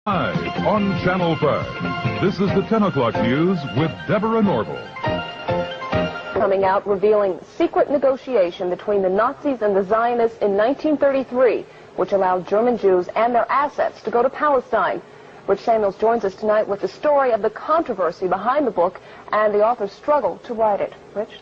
Live on Channel 5. This is the 10 o'clock news with Deborah Norville. Coming out revealing secret negotiation between the Nazis and the Zionists in 1933, which allowed German Jews and their assets to go to Palestine. Rich Samuels joins us tonight with the story of the controversy behind the book and the author's struggle to write it. Rich?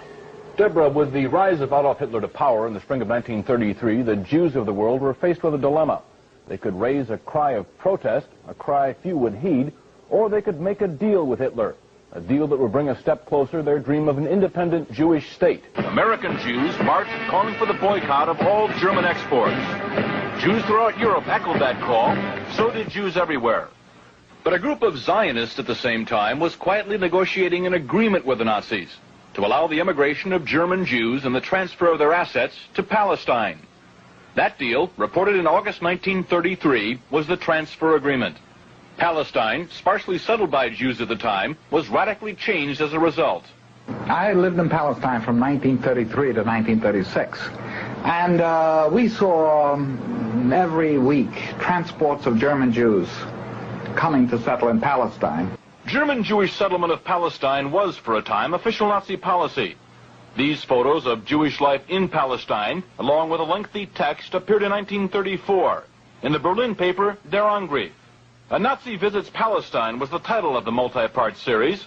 Deborah, with the rise of Adolf Hitler to power in the spring of 1933, the Jews of the world were faced with a dilemma. They could raise a cry of protest, a cry few would heed, or they could make a deal with Hitler, a deal that would bring a step closer their dream of an independent Jewish state. American Jews marched calling for the boycott of all German exports. Jews throughout Europe echoed that call, so did Jews everywhere. But a group of Zionists at the same time was quietly negotiating an agreement with the Nazis to allow the immigration of German Jews and the transfer of their assets to Palestine. That deal, reported in August 1933, was the transfer agreement. Palestine, sparsely settled by Jews at the time, was radically changed as a result. I lived in Palestine from 1933 to 1936, and we saw every week transports of German Jews coming to settle in Palestine. German Jewish settlement of Palestine was, for a time, official Nazi policy. These photos of Jewish life in Palestine, along with a lengthy text, appeared in 1934 in the Berlin paper Der Angriff. A Nazi Visits Palestine was the title of the multi-part series.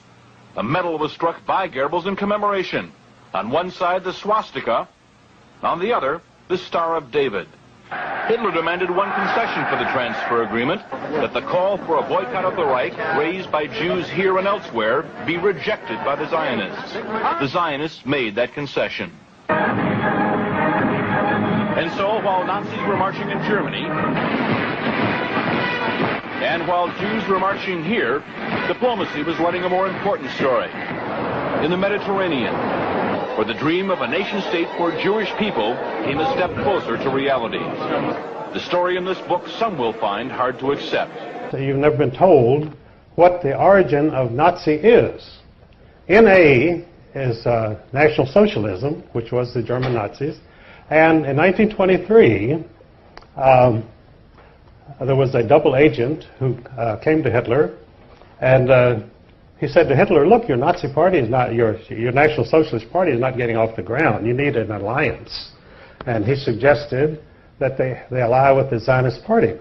A medal was struck by Goebbels in commemoration. On one side, the swastika. On the other, the Star of David. Hitler demanded one concession for the transfer agreement, that the call for a boycott of the Reich, raised by Jews here and elsewhere, be rejected by the Zionists. The Zionists made that concession. And so, while Nazis were marching in Germany, and while Jews were marching here, diplomacy was writing a more important story. In the Mediterranean, where the dream of a nation-state for Jewish people came a step closer to reality. The story in this book some will find hard to accept. So you've never been told what the origin of Nazi is. NA is National Socialism, which was the German Nazis, and in 1923 there was a double agent who came to Hitler, and he said to Hitler, look, your Nazi party is not, your National Socialist Party is not getting off the ground. You need an alliance. And he suggested that they ally with the Zionist Party.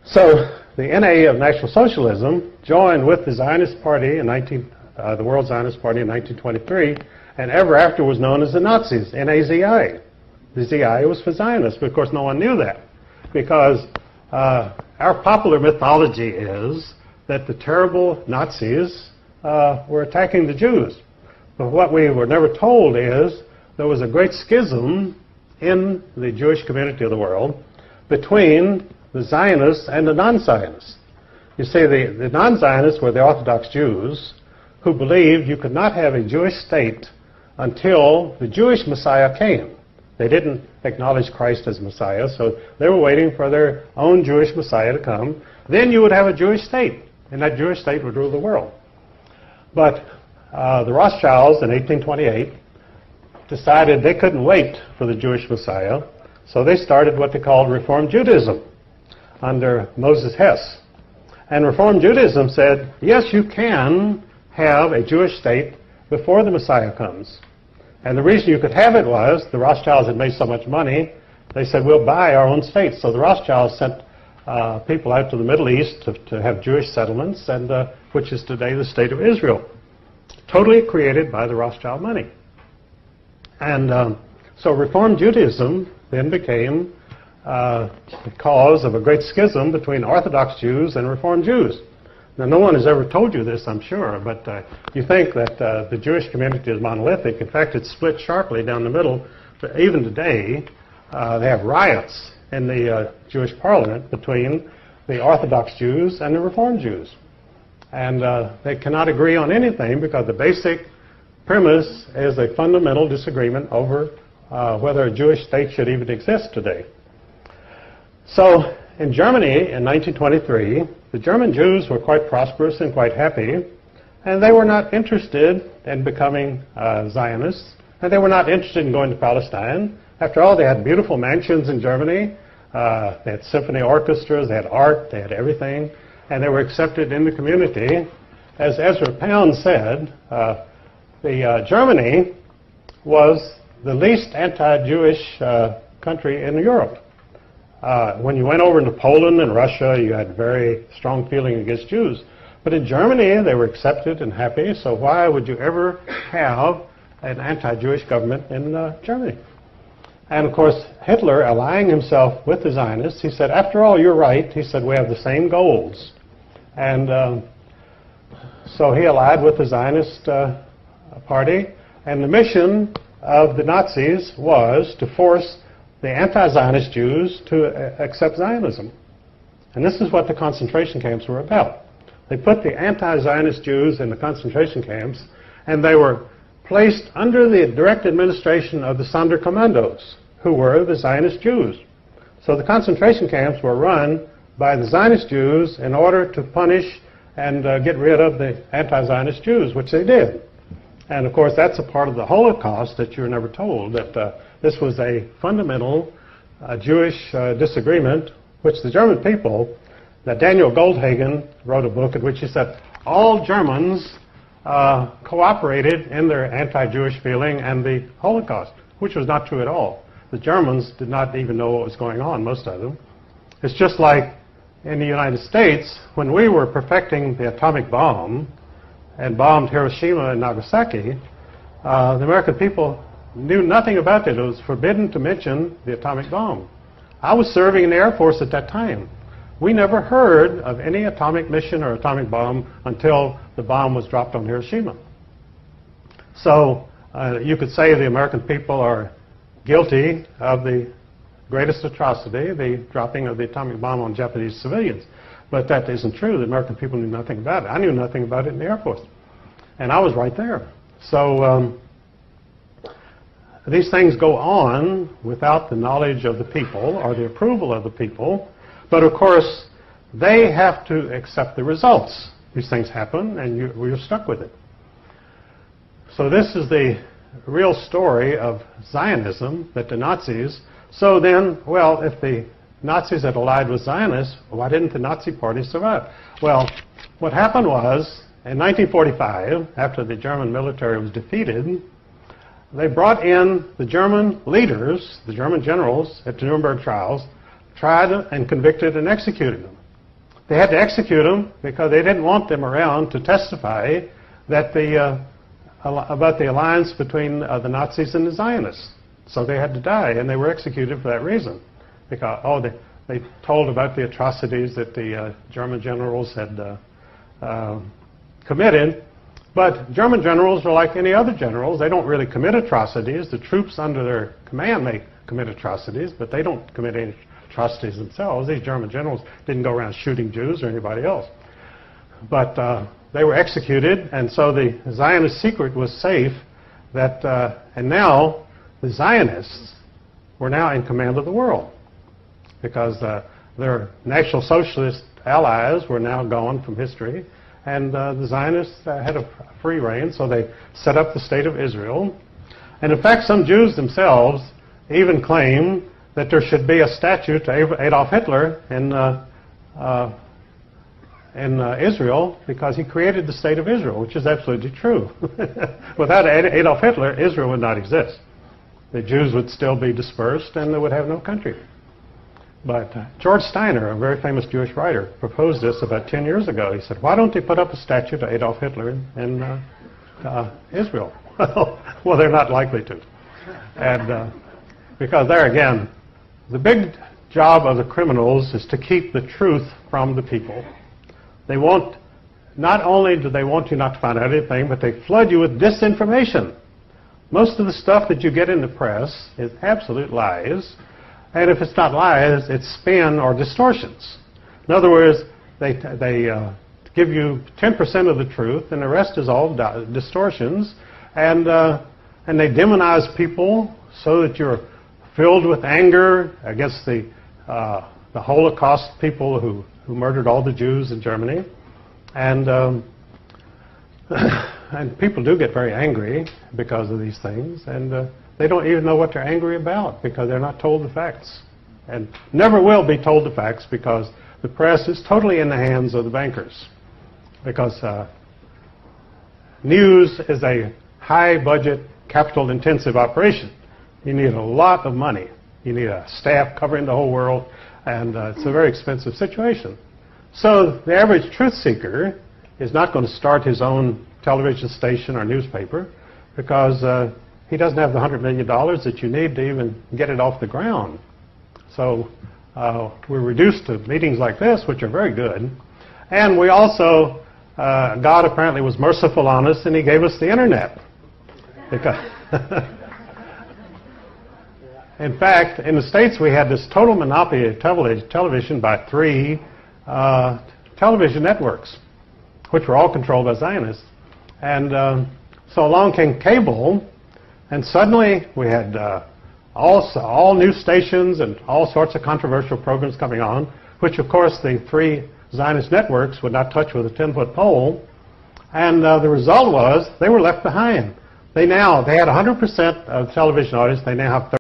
So the NA of National Socialism joined with the Zionist Party in the World Zionist Party in 1923, and ever after was known as the Nazis, NAZI. The ZI was for Zionists, but of course no one knew that, because our popular mythology is that the terrible Nazis were attacking the Jews. But what we were never told is there was a great schism in the Jewish community of the world between the Zionists and the non-Zionists. You see, the non-Zionists were the Orthodox Jews who believed you could not have a Jewish state until the Jewish Messiah came. They didn't acknowledge Christ as Messiah, so they were waiting for their own Jewish Messiah to come. Then you would have a Jewish state, and that Jewish state would rule the world. But the Rothschilds in 1828 decided they couldn't wait for the Jewish Messiah, so they started what they called Reform Judaism under Moses Hess. And Reform Judaism said, yes, you can have a Jewish state before the Messiah comes. And the reason you could have it was the Rothschilds had made so much money, they said, we'll buy our own state. So the Rothschilds sent people out to the Middle East to have Jewish settlements, and which is today the State of Israel, totally created by the Rothschild money. And so Reform Judaism then became the cause of a great schism between Orthodox Jews and Reform Jews. Now, no one has ever told you this, I'm sure, but you think that the Jewish community is monolithic. In fact, it's split sharply down the middle. But even today, they have riots in the Jewish parliament between the Orthodox Jews and the Reform Jews. And they cannot agree on anything because the basic premise is a fundamental disagreement over whether a Jewish state should even exist today. So in Germany in 1923, the German Jews were quite prosperous and quite happy, and they were not interested in becoming Zionists, and they were not interested in going to Palestine. After all, they had beautiful mansions in Germany. They had symphony orchestras, they had art, they had everything, and they were accepted in the community. As Ezra Pound said, Germany was the least anti-Jewish country in Europe. When you went over into Poland and Russia, you had very strong feeling against Jews. But in Germany, they were accepted and happy, so why would you ever have an anti-Jewish government in Germany? And of course, Hitler, allying himself with the Zionists, he said, after all, you're right. He said, we have the same goals. And so he allied with the Zionist party, and the mission of the Nazis was to force the anti-Zionist Jews to accept Zionism. And this is what the concentration camps were about. They put the anti-Zionist Jews in the concentration camps, and they were placed under the direct administration of the Sonderkommandos, who were the Zionist Jews. So the concentration camps were run by the Zionist Jews in order to punish and get rid of the anti-Zionist Jews, which they did. And of course, that's a part of the Holocaust that you were never told, that this was a fundamental Jewish disagreement, which the German people, that Daniel Goldhagen wrote a book in which he said all Germans cooperated in their anti-Jewish feeling and the Holocaust, which was not true at all. The Germans did not even know what was going on, most of them. It's just like in the United States, when we were perfecting the atomic bomb and bombed Hiroshima and Nagasaki, the American people knew nothing about it. It was forbidden to mention the atomic bomb. I was serving in the Air Force at that time. We never heard of any atomic mission or atomic bomb until the bomb was dropped on Hiroshima. So you could say the American people are guilty of the greatest atrocity, the dropping of the atomic bomb on Japanese civilians. But that isn't true. The American people knew nothing about it. I knew nothing about it in the Air Force. And I was right there. So these things go on without the knowledge of the people or the approval of the people. But of course, they have to accept the results. These things happen, and you're stuck with it. So this is the real story of Zionism, that the Nazis. So then, well, if the Nazis had allied with Zionists, why didn't the Nazi Party survive? Well, what happened was, in 1945, after the German military was defeated, they brought in the German leaders, the German generals at the Nuremberg trials, tried and convicted and executed them. They had to execute them because they didn't want them around to testify that about the alliance between the Nazis and the Zionists. So they had to die, and they were executed for that reason. Because, they told about the atrocities that the German generals had committed. But German generals are like any other generals. They don't really commit atrocities. The troops under their command may commit atrocities, but they don't commit any atrocities themselves. These German generals didn't go around shooting Jews or anybody else. But they were executed, and so the Zionist secret was safe. And now the Zionists were now in command of the world, because their National Socialist allies were now gone from history, and the Zionists had a free reign, so they set up the State of Israel. And in fact, some Jews themselves even claim that there should be a statue to Adolf Hitler in Israel, because he created the State of Israel, which is absolutely true. Without Adolf Hitler, Israel would not exist. The Jews would still be dispersed, and they would have no country. But George Steiner, a very famous Jewish writer, proposed this about 10 years ago. He said, why don't they put up a statue to Adolf Hitler in Israel? Well, they're not likely to. And because there again, the big job of the criminals is to keep the truth from the people. They want, not only do they want you not to find out anything, but they flood you with disinformation. Most of the stuff that you get in the press is absolute lies. And if it's not lies, it's spin or distortions. In other words, they give you 10% of the truth, and the rest is all distortions. And they demonize people so that you're filled with anger against the Holocaust people who murdered all the Jews in Germany. And people do get very angry because of these things. And they don't even know what they're angry about, because they're not told the facts. and never will be told the facts, because the press is totally in the hands of the bankers. Because news is a high-budget, capital-intensive operation. You need a lot of money. You need a staff covering the whole world, and it's a very expensive situation. So the average truth seeker is not going to start his own television station or newspaper, because he doesn't have the $100 million that you need to even get it off the ground. So we're reduced to meetings like this, which are very good. And we also, God apparently was merciful on us, and he gave us the internet. Because in fact, in the States, we had this total monopoly of television by 3 television networks, which were all controlled by Zionists. And so along came cable, and suddenly we had all new stations and all sorts of controversial programs coming on, which, of course, the 3 Zionist networks would not touch with a 10-foot pole. And the result was they were left behind. They had 100% of the television audience. They now have